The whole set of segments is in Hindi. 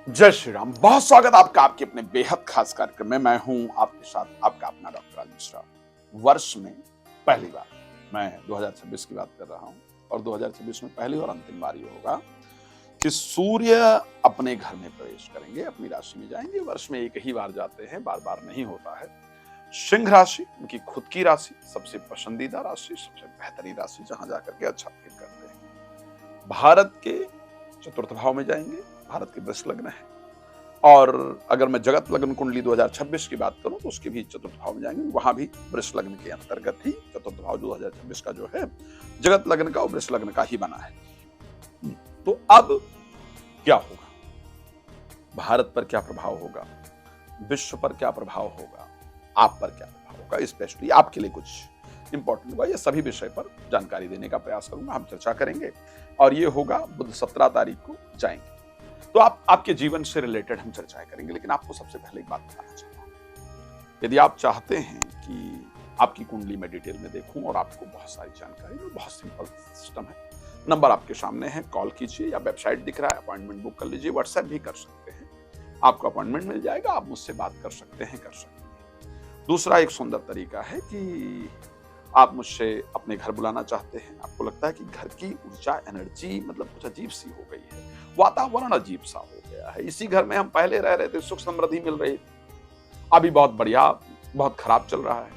जय श्री राम। बहुत स्वागत आपका आपके अपने बेहद खास कार्यक्रम में। मैं हूं आपके साथ आपका अपना डॉक्टर राज मिश्रा। वर्ष में पहली बार मैं 2026 की बात कर रहा हूं और 2026 में पहली और अंतिम बार ये होगा कि सूर्य अपने घर में प्रवेश करेंगे, अपनी राशि में जाएंगे। वर्ष में एक ही बार जाते हैं, बार बार नहीं होता है। सिंह राशि उनकी खुद की राशि, सबसे पसंदीदा राशि, सबसे बेहतरीन राशि, जहां जाकर के अच्छा फील करते हैं। भारत के चतुर्थ भाव में जाएंगे। भारत के वृष लग्न है और अगर मैं जगत लग्न कुंडली 2026 की बात करूं तो उसके भी चतुर्थ भाव में जाएंगे। वहां भी वृष लग्न के अंतर्गत ही चतुर्थ भाव 2026 का जो है जगत लग्न का और वृष लग्न का ही बना है। तो अब क्या होगा, भारत पर क्या प्रभाव होगा, विश्व पर क्या प्रभाव होगा, आप पर क्या प्रभाव होगा, स्पेशली आपके लिए कुछ इंपॉर्टेंट होगा। ये सभी विषय पर जानकारी देने का प्रयास करूंगा, हम चर्चा करेंगे और ये होगा बुध 17 तारीख को जाएंगे। तो आपके जीवन से रिलेटेड हम चर्चाएं करेंगे। लेकिन आपको सबसे पहले एक बात बताना चाहता हूं, यदि आप चाहते हैं कि आपकी कुंडली में डिटेल में देखूं और आपको बहुत सारी जानकारी, तो बहुत सिंपल सिस्टम है। नंबर आपके सामने है, कॉल कीजिए या वेबसाइट दिख रहा है, अपॉइंटमेंट बुक कर लीजिए। व्हाट्सएप भी कर सकते हैं, आपको अपॉइंटमेंट मिल जाएगा, आप मुझसे बात कर सकते हैं, कर सकते हैं। दूसरा एक सुंदर तरीका है कि आप मुझसे अपने घर बुलाना चाहते हैं, आपको लगता है कि घर की ऊर्जा, एनर्जी मतलब कुछ अजीब सी हो गई है, वातावरण अजीब सा हो गया है, इसी घर में हम पहले रह रहे थे, सुख समृद्धि मिल रही थी, अभी बहुत बढ़िया, बहुत खराब चल रहा है।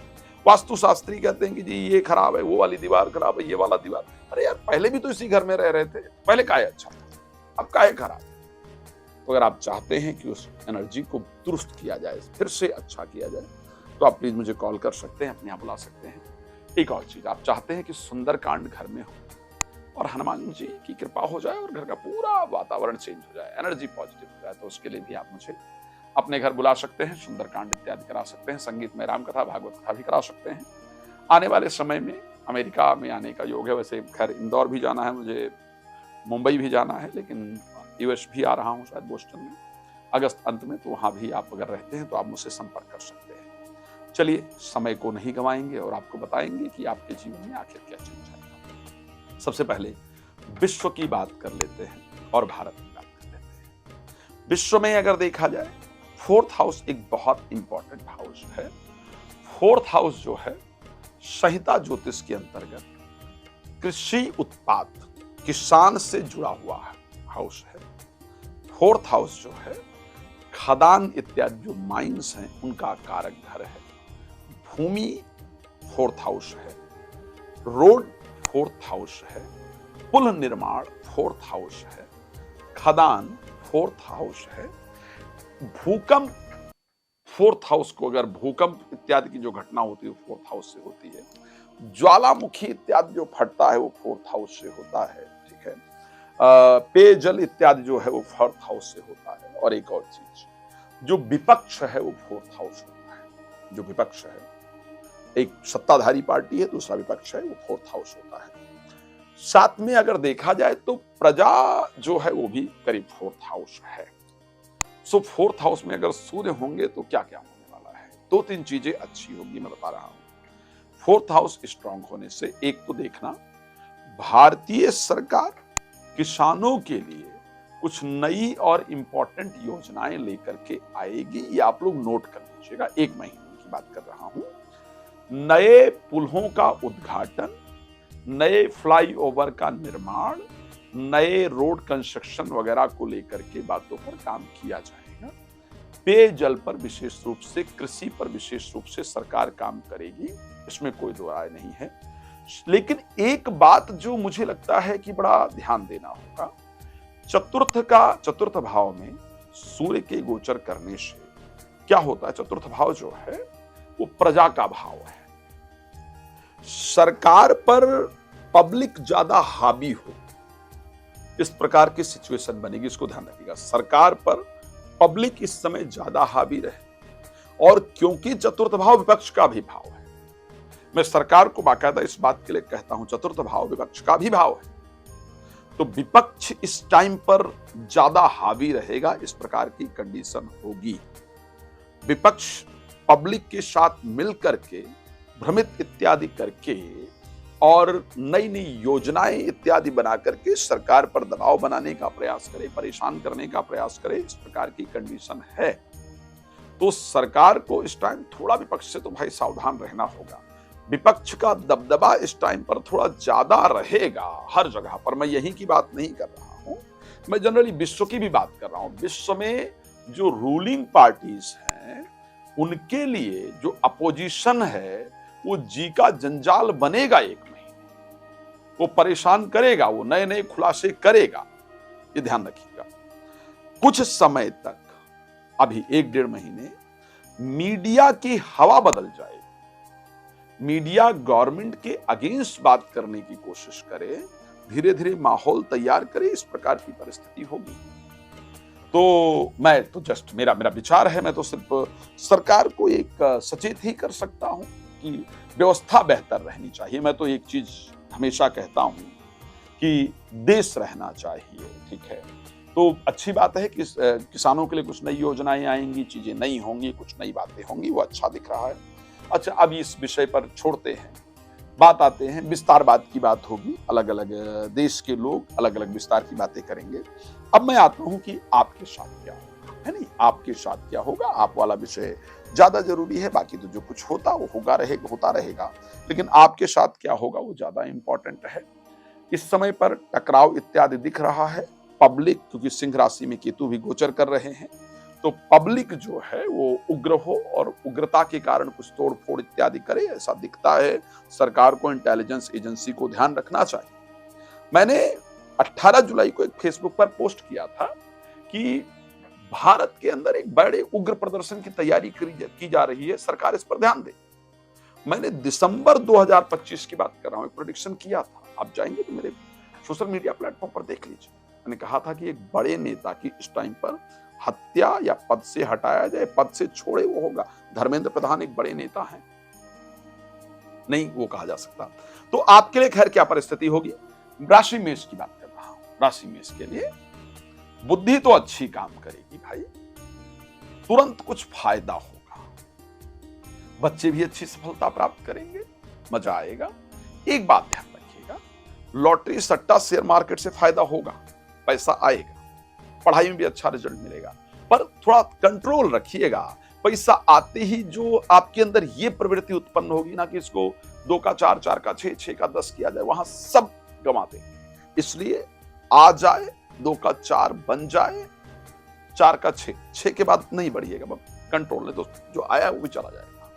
वास्तुशास्त्री कहते हैं कि जी ये खराब है, वो वाली दीवार खराब है, ये वाला दीवार। अरे यार, पहले भी तो इसी घर में रह रहे थे, पहले काहे अच्छा था, अब काहे खराब। तो अगर आप चाहते हैं कि उस एनर्जी को दुरुस्त किया जाए, फिर से अच्छा किया जाए, तो आप प्लीज मुझे कॉल कर सकते हैं, अपने यहाँ बुला सकते हैं। एक और चीज, आप चाहते हैं कि सुंदरकांड घर में हो और हनुमान जी की कृपा हो जाए और घर का पूरा वातावरण चेंज हो जाए, एनर्जी पॉजिटिव हो जाए, तो उसके लिए भी आप मुझे अपने घर बुला सकते हैं, सुंदरकांड इत्यादि करा सकते हैं, संगीत में राम कथा, भागवत कथा भी करा सकते हैं। आने वाले समय में अमेरिका में आने का योग है। वैसे खैर इंदौर भी जाना है मुझे, मुंबई भी जाना है, लेकिन यूएस भी आ रहा हूँ शायद बोस्टन में अगस्त अंत में, तो वहां भी आप अगर रहते हैं तो आप मुझसे संपर्क कर सकते हैं। चलिए, समय को नहीं गवाएंगे और आपको बताएंगे कि आपके जीवन में आखिर क्या चल जाएगा। सबसे पहले विश्व की बात कर लेते हैं और भारत की बात कर लेते हैं। विश्व में अगर देखा जाए, फोर्थ हाउस एक बहुत इंपॉर्टेंट हाउस है। फोर्थ हाउस जो है संहिता ज्योतिष के अंतर्गत कृषि उत्पाद, किसान से जुड़ा हुआ हाउस है। फोर्थ हाउस जो है खदान इत्यादि जो माइंस हैं उनका कारक घर है। भूमि फोर्थ हाउस है, रोड फोर्थ हाउस है, पुल निर्माण फोर्थ हाउस है, खदान फोर्थ हाउस है। भूकंप फोर्थ हाउस को, अगर भूकंप इत्यादि की जो घटना होती है वो फोर्थ हाउस से होती है। ज्वालामुखी इत्यादि जो फटता है वो फोर्थ हाउस से होता है, ठीक है। पेयजल इत्यादि जो है वो फोर्थ हाउस से होता है। और एक और चीज, जो विपक्ष है वो फोर्थ हाउस होता है। जो विपक्ष है, एक सत्ताधारी पार्टी है, दूसरा विपक्ष है, वो फोर्थ हाउस होता है। साथ में अगर देखा जाए तो प्रजा जो है वो भी करीब फोर्थ हाउस है। सो फोर्थ हाउस में अगर सूर्य होंगे तो क्या क्या होने वाला है, दो तीन चीजें अच्छी होगी, मैं बता रहा हूं। फोर्थ हाउस स्ट्रांग होने से एक तो देखना, भारतीय सरकार किसानों के लिए कुछ नई और इंपॉर्टेंट योजनाएं लेकर के आएगी। ये आप लोग नोट कर लीजिएगा, एक महीने की बात कर रहा हूं। नए पुलों का उद्घाटन, नए फ्लाईओवर का निर्माण, नए रोड कंस्ट्रक्शन वगैरह को लेकर के बातों पर काम किया जाएगा। पेयजल पर विशेष रूप से, कृषि पर विशेष रूप से सरकार काम करेगी, इसमें कोई दो राय नहीं है। लेकिन एक बात जो मुझे लगता है कि बड़ा ध्यान देना होगा, चतुर्थ भाव में सूर्य के गोचर करने से क्या होता है, चतुर्थ भाव जो है वो प्रजा का भाव है। सरकार पर पब्लिक ज्यादा हावी हो, इस प्रकार की सिचुएशन बनेगी, इसको ध्यान रखिएगा। सरकार पर पब्लिक इस समय ज्यादा हावी रहे, और क्योंकि चतुर्थ भाव विपक्ष का भी भाव है, मैं सरकार को बाकायदा इस बात के लिए कहता हूं, चतुर्थ भाव विपक्ष का भी भाव है, तो विपक्ष इस टाइम पर ज्यादा हावी रहेगा, इस प्रकार की कंडीशन होगी। विपक्ष पब्लिक के साथ मिलकर के भ्रमित इत्यादि करके और नई नई योजनाएं इत्यादि बना करके सरकार पर दबाव बनाने का प्रयास करे, परेशान करने का प्रयास करे, इस प्रकार की कंडीशन है। तो सरकार को इस टाइम थोड़ा विपक्ष से तो भाई सावधान रहना होगा। विपक्ष का दबदबा इस टाइम पर थोड़ा ज्यादा रहेगा हर जगह पर। मैं यहीं की बात नहीं कर रहा हूं, मैं जनरली विश्व की भी बात कर रहा हूं। विश्व में जो रूलिंग पार्टीज हैं उनके लिए जो अपोजिशन है वो जी का जंजाल बनेगा। एक महीने वो परेशान करेगा, वो नए नए खुलासे करेगा, ये ध्यान रखिएगा। कुछ समय तक, अभी 1-1.5 महीने मीडिया की हवा बदल जाएगी। मीडिया गवर्नमेंट के अगेंस्ट बात करने की कोशिश करे, धीरे धीरे माहौल तैयार करे, इस प्रकार की परिस्थिति होगी। तो मैं तो जस्ट मेरा विचार है, मैं तो सिर्फ सरकार को एक सचेत ही कर सकता हूं कि व्यवस्था बेहतर रहनी चाहिए। मैं तो एक चीज हमेशा कहता हूं कि देश रहना चाहिए, ठीक है। तो अच्छी बात है कि किसानों के लिए कुछ नई योजनाएं आएंगी, चीजें नई होंगी, कुछ नई बातें होंगी, वो अच्छा दिख रहा है। अच्छा, अब इस विषय पर छोड़ते हैं, बात आते हैं विस्तारवाद की। बात होगी, अलग अलग देश के लोग अलग अलग विस्तार की बातें करेंगे। अब मैं आता हूं कि आपके साथ क्या होगा, है नहीं, आपके साथ क्या होगा। आप वाला विषय ज्यादा जरूरी है, बाकी तो जो कुछ होता वो होता रहेगा, लेकिन आपके साथ क्या होगा वो ज्यादा इंपॉर्टेंट है। इस समय पर टकराव इत्यादि दिख रहा है। पब्लिक, क्योंकि सिंह राशि में केतु भी गोचर कर रहे हैं, तो पब्लिक जो है वो उग्र हो और उग्रता के कारण कुछ तोड़ फोड़ इत्यादि करे, ऐसा दिखता है। सरकार को, इंटेलिजेंस एजेंसी को ध्यान रखना चाहिए। मैंने 18 जुलाई को एक फेसबुक पर पोस्ट किया था कि भारत के अंदर एक बड़े उग्र प्रदर्शन की तैयारी की जा रही है, सरकार इस पर ध्यान दे। मैंने दिसंबर 2025 की बात कर रहा हूं, एक प्रेडिक्शन किया था। आप जाएंगे तो मेरे सोशल मीडिया प्लेटफॉर्म पर देख लीजिए। मैंने कहा था कि एक बड़े नेता की इस टाइम पर हत्या या पद से हटाया जाए, पद से छोड़े वो होगा। धर्मेंद्र प्रधान एक बड़े नेता हैं, नहीं वो कहा जा सकता। तो आपके लिए खैर क्या परिस्थिति होगी। राशि मेष की बात कर रहा हूं। राशि मेष के लिए बुद्धि तो अच्छी काम करेगी भाई, तुरंत कुछ फायदा होगा, बच्चे भी अच्छी सफलता प्राप्त करेंगे, मजा आएगा। एक बात ध्यान रखिएगा, लॉटरी, सट्टा, शेयर मार्केट से फायदा होगा, पैसा आएगा, पढ़ाई में भी अच्छा रिजल्ट मिलेगा, पर थोड़ा कंट्रोल रखिएगा। पैसा आते ही जो आपके अंदर ये प्रवृत्ति उत्पन्न होगी ना कि इसको 2 का 4, 4 का 6, 6 का 10 किया जाए, वहां सब गंवा देंगे। इसलिए आ जाए, 2 का 4 बन जाए, 4 का 6, 6 के बाद नहीं बढ़िएगा, कंट्रोल है, तो जो आया वो भी चला जाएगा।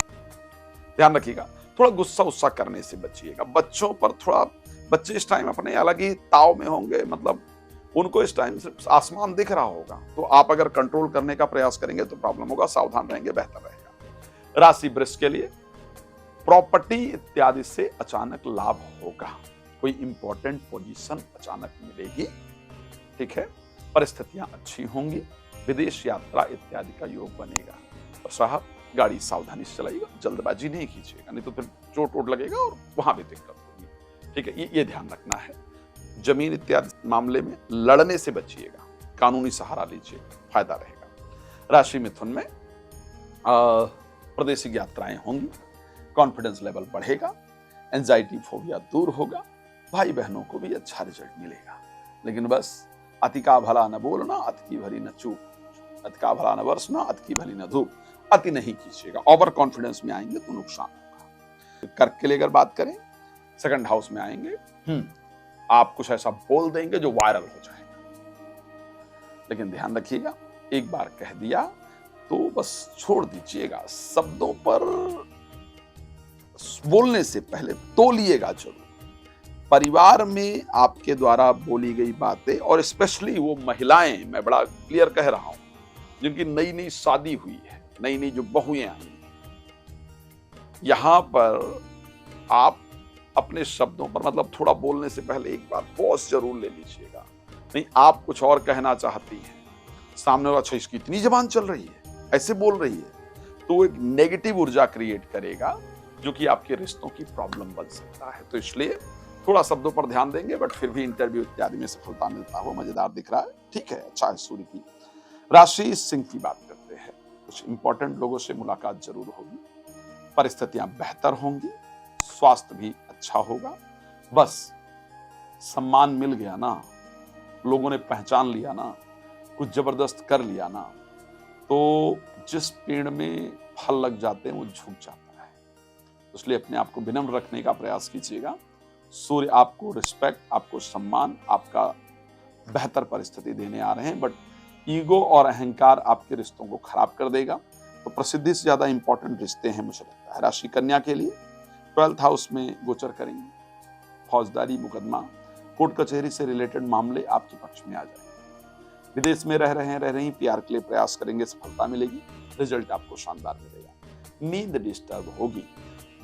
ध्यान रखिएगा, थोड़ा गुस्सा उस्सा करने से बचिएगा। बच्चों पर थोड़ा, बच्चे इस टाइम अपने अलग ही ताव में होंगे, मतलब उनको इस टाइम सिर्फ आसमान दिख रहा होगा, तो आप अगर कंट्रोल करने का प्रयास करेंगे तो प्रॉब्लम होगा। सावधान रहेंगे, बेहतर रहेगा। राशि वृष के लिए प्रॉपर्टी इत्यादि से अचानक लाभ होगा, कोई इंपॉर्टेंट पोजीशन अचानक मिलेगी, ठीक है। परिस्थितियां अच्छी होंगी, विदेश यात्रा इत्यादि का योग बनेगा। और साहब, गाड़ी सावधानी से चलाइएगा, जल्दबाजी नहीं कीजिएगा, नहीं तो फिर चोट वोट लगेगा और वहां भी दिक्कत होगी, ठीक है। ये ध्यान रखना है। जमीन इत्यादि मामले में लड़ने से बचिएगा, कानूनी सहारा लीजिए, फायदा रहेगा। राशि मिथुन में प्रादेशिक यात्राएं होंगी, कॉन्फिडेंस लेवल बढ़ेगा, एंजाइटी फोबिया दूर होगा, भाई बहनों को भी अच्छा रिजल्ट मिलेगा। लेकिन बस अति का भला न बोलना, अति की भली न चूक, अति का भला न बरसना, अति की भली न धूप, अति नहीं कीजिएगा। ओवर कॉन्फिडेंस में आएंगे तो नुकसान होगा। कर्क के लिए अगर बात करें, सेकंड हाउस में आएंगे, आप कुछ ऐसा बोल देंगे जो वायरल हो जाएगा। लेकिन ध्यान रखिएगा, एक बार कह दिया तो बस छोड़ दीजिएगा। शब्दों पर बोलने से पहले तोलिएगा जरूर। परिवार में आपके द्वारा बोली गई बातें, और स्पेशली वो महिलाएं, मैं बड़ा क्लियर कह रहा हूं, जिनकी नई नई शादी हुई है, नई नई जो बहुएं आई, यहां पर आप अपने शब्दों पर, मतलब थोड़ा बोलने से पहले एक बार पॉज जरूर ले लीजिएगा। नहीं, आप कुछ और कहना चाहती हैं, सामने वाला, अच्छा इसकी इतनी जबान चल रही है, ऐसे बोल रही है, तो एक नेगेटिव ऊर्जा क्रिएट करेगा जो कि आपके रिश्तों की प्रॉब्लम बन सकता है। तो इसलिए थोड़ा शब्दों पर ध्यान देंगे, बट फिर भी इंटरव्यू इत्यादि में सफलता मिलता हो, मजेदार दिख रहा है, ठीक है, अच्छा है। सूर्य की राशि सिंह की बात करते हैं, कुछ इंपॉर्टेंट लोगों से मुलाकात जरूर होगी, परिस्थितियां बेहतर होंगी, स्वास्थ्य भी अच्छा होगा, बस सम्मान मिल गया ना, लोगों ने पहचान लिया ना, कुछ जबरदस्त कर लिया ना, तो जिस पेड़ में फल लग जाते हैं वो झुक जाता है। इसलिए अपने आप को विनम्र रखने का प्रयास कीजिएगा। सूर्य आपको रिस्पेक्ट, आपको सम्मान, आपका बेहतर परिस्थिति देने आ रहे हैं, बट ईगो और अहंकार आपके रिश्तों को खराब कर देगा। तो प्रसिद्धि से ज्यादा इंपॉर्टेंट रिश्ते हैं मुझे लगता है। राशि कन्या के लिए 12th हाउस में गोचर करेंगे। फौजदारी मुकदमा, कोर्ट कचहरी से रिलेटेड मामले आपके पक्ष में आ जाएंगे। विदेश में रह रही पीआर के लिए प्रयास करेंगे, सफलता मिलेगी, रिजल्ट आपको शानदार मिलेगा। नींद डिस्टर्ब होगी,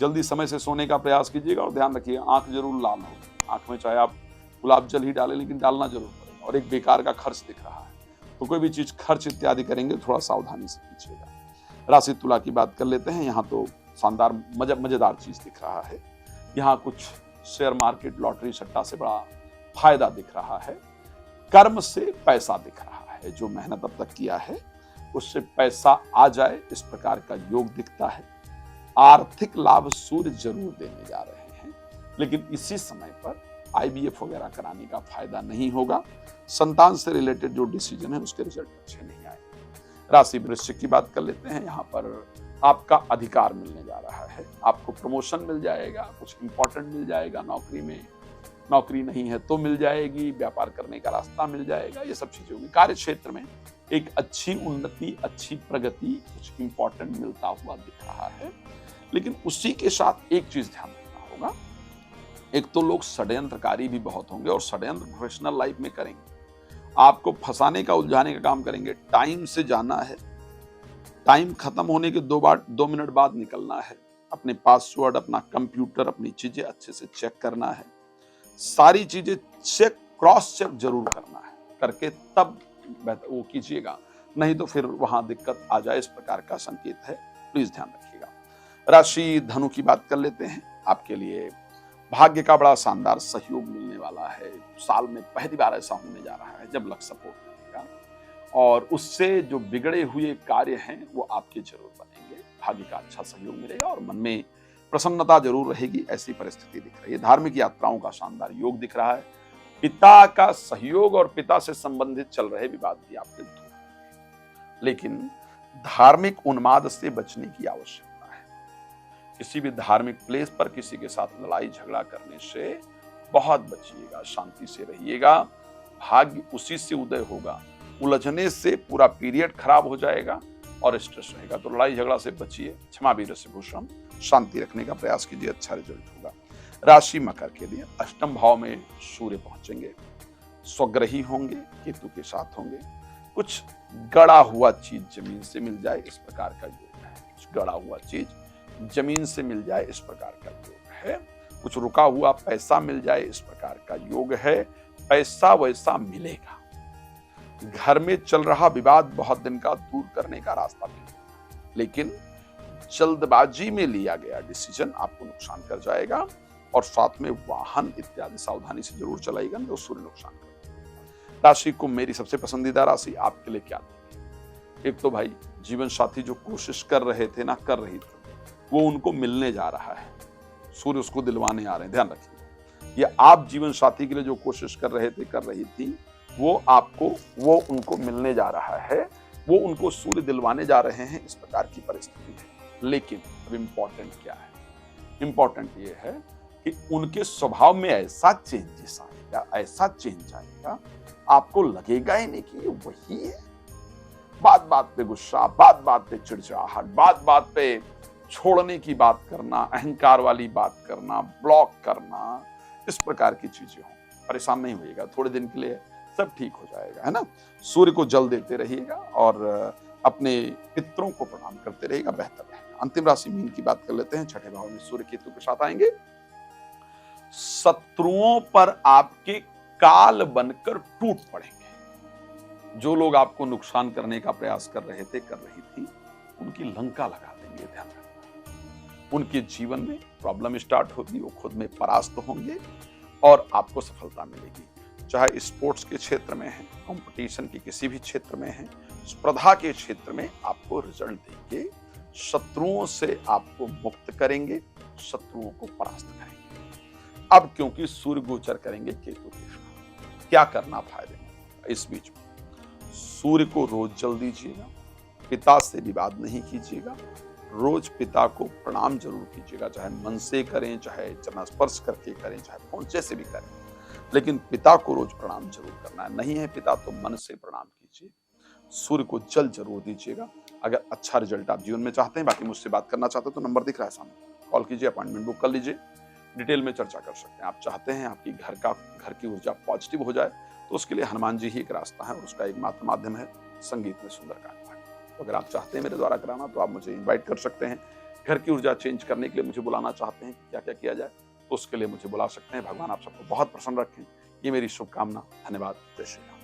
जल्दी समय से सोने का प्रयास कीजिएगा और ध्यान रखिएगा आंख जरूर लाल होगी। आंख में चाहे आप गुलाब जल ही डालें, लेकिन डालना जरूर पड़ेगा। और एक बेकार का खर्च दिख रहा है, तो कोई भी चीज खर्च इत्यादि करेंगे थोड़ा सावधानी से कीजिएगा। राशि तुला की बात कर लेते हैं। यहाँ तो शानदार मजेदार चीज दिख रहा है। यहाँ कुछ शेयर मार्केट, लॉटरी, सट्टा से बड़ा फायदा दिख रहा है। कर्म से पैसा दिख रहा है, जो मेहनत अब तक किया है उससे पैसा आ जाए, इस प्रकार का योग दिखता है। आर्थिक लाभ सूर्य जरूर देने जा रहे हैं, लेकिन इसी समय पर IVF वगैरह कराने का फायदा नहीं होगा। संतान से रिलेटेड जो डिसीजन है उसके रिजल्ट अच्छे नहीं आए। राशि वृश्चिक की बात कर लेते हैं। यहाँ पर आपका अधिकार मिलने जा रहा है, आपको प्रमोशन मिल जाएगा, कुछ इंपॉर्टेंट मिल जाएगा। नौकरी में नौकरी नहीं है तो मिल जाएगी, व्यापार करने का रास्ता मिल जाएगा, ये सब चीजें होंगी। कार्य क्षेत्र में एक अच्छी उन्नति, अच्छी प्रगति, कुछ इंपॉर्टेंट मिलता हुआ दिख रहा है। लेकिन उसी के साथ एक चीज ध्यान रखना होगा, एक तो लोग षड्यंत्रकारी भी बहुत होंगे और षड्यंत्र प्रोफेशनल लाइफ में करेंगे, आपको फंसाने का, उलझाने का काम करेंगे। टाइम से जाना है, टाइम खत्म होने के 2 मिनट बाद निकलना है। अपने पासवर्ड, अपना कंप्यूटर, अपनी चीजें अच्छे से चेक करना है। सारी चीजें चेक, क्रॉस चेक जरूर करना है, करके तब वो कीजिएगा, नहीं तो फिर वहां दिक्कत आ जाए, इस प्रकार का संकेत है, प्लीज ध्यान रखिएगा। राशि धनु की बात कर लेते हैं। आपके लिए भाग्य का बड़ा शानदार सहयोग मिलने वाला है। साल में पहली बार ऐसा होने जा रहा है जब लक सपोर्ट करेगा, और उससे जो बिगड़े हुए कार्य हैं वो आपके जरूर बनेंगे। भाग्य का अच्छा सहयोग मिलेगा और मन में प्रसन्नता जरूर रहेगी, ऐसी परिस्थिति दिख रही है। धार्मिक यात्राओं का शानदार योग दिख रहा है। पिता का सहयोग और पिता से संबंधित चल रहे विवाद भी आपके दूर होंगे, लेकिन धार्मिक उन्माद से बचने की आवश्यकता है। किसी भी धार्मिक प्लेस पर किसी के साथ लड़ाई झगड़ा करने से बहुत बचिएगा, शांति से रहिएगा। भाग्य उसी से उदय होगा, उलझने से पूरा पीरियड खराब हो जाएगा और स्ट्रेस रहेगा। तो लड़ाई झगड़ा से बचिए, क्षमा वीर से भूषण, शांति रखने का प्रयास कीजिए, अच्छा रिजल्ट होगा। राशि मकर के लिए 8वें भाव में सूर्य पहुंचेंगे, स्वग्रही होंगे, केतु के साथ होंगे। कुछ गड़ा हुआ चीज जमीन से मिल जाए, इस प्रकार का योग है। कुछ गड़ा हुआ चीज जमीन से मिल जाए, इस प्रकार का योग है। कुछ रुका हुआ पैसा मिल जाए, इस प्रकार का योग है। पैसा वैसा मिलेगा। घर में चल रहा विवाद बहुत दिन का दूर करने का रास्ता मिलेगा, लेकिन जल्दबाजी में लिया गया डिसीजन आपको नुकसान कर जाएगा। और साथ में वाहन इत्यादि सावधानी से जरूर चलाइएगा, तो सूर्य नुकसान कर। राशि को मेरी सबसे पसंदीदा राशि आपके लिए क्या थी? एक तो भाई जीवन साथी जो कोशिश कर रहे थे ना, कर रही थी, वो उनको मिलने जा रहा है, सूर्य उसको दिलवाने आ रहे हैं। ध्यान रखिए, ये आप जीवन साथी के लिए जो कोशिश कर रहे थे, कर रही थी, वो उनको मिलने जा रहा है, वो उनको सूर्य दिलवाने जा रहे हैं, इस प्रकार की परिस्थिति है। लेकिन अब इम्पोर्टेंट क्या है? इम्पोर्टेंट ये है कि उनके स्वभाव में ऐसा चेंजेस आएगा, ऐसा चेंज आएगा, आपको लगेगा ही नहीं कि ये वही है। बात बात पे गुस्सा, बात बात पे चिड़चिड़ाहट, बात बात पे छोड़ने की बात करना, अहंकार वाली बात करना, ब्लॉक करना, इस प्रकार की चीजें हों। परेशान नहीं होइएगा, थोड़े दिन के लिए सब ठीक हो जाएगा, है ना। सूर्य को जल देते रहिएगा और अपने पितरों को प्रणाम करते रहिएगा, बेहतर रहेगा। अंतिम राशि मीन की बात कर लेते हैं। 6ठे भाव में सूर्य केतु के साथ आएंगे। शत्रुओं पर आपके काल बनकर टूट पड़ेंगे। जो लोग आपको नुकसान करने का प्रयास कर रहे थे, कर रही थी, उनकी लंका लगा देंगे। ध्यान रखना, उनके जीवन में प्रॉब्लम स्टार्ट होगी, वो खुद में परास्त होंगे और आपको सफलता मिलेगी। चाहे स्पोर्ट्स के क्षेत्र में है, कंपटीशन के किसी भी क्षेत्र में है, स्पर्धा के क्षेत्र में आपको रिजल्ट देंगे। शत्रुओं से आपको मुक्त करेंगे, शत्रुओं को परास्त करेंगे। अब क्योंकि सूर्य गोचर करेंगे केतु के साथ, क्या करना फायदे में। इस बीच में सूर्य को रोज जल दीजिएगा, पिता से विवाद नहीं कीजिएगा, रोज पिता को प्रणाम जरूर कीजिएगा, चाहे मन से करें, चाहे चरण स्पर्श करके करें, चाहे पहुंचे से भी करें, लेकिन पिता को रोज प्रणाम जरूर करना है। नहीं है पिता तो मन से प्रणाम कीजिए। सूर्य को जल जरूर दीजिएगा। अगर अच्छा रिजल्ट आप जीवन में चाहते हैं, बाकी मुझसे बात करना चाहते हैं तो नंबर दिख रहा है सामने, कॉल कीजिए, अपॉइंटमेंट बुक कर लीजिए, डिटेल में चर्चा कर सकते हैं। आप चाहते हैं आपकी घर की ऊर्जा पॉजिटिव हो जाए, तो उसके लिए हनुमान जी ही एक रास्ता है और उसका एकमात्र माध्यम है संगीत में सुंदरकांड पाठ। तो अगर आप चाहते हैं मेरे द्वारा कराना तो आप मुझे इन्वाइट कर सकते हैं। घर की ऊर्जा चेंज करने के लिए मुझे बुलाना चाहते हैं कि क्या क्या किया जाए, तो उसके लिए मुझे बुला सकते हैं। भगवान आप सबको बहुत प्रसन्न रखें, ये मेरी शुभकामना। धन्यवाद। जय श्री राम।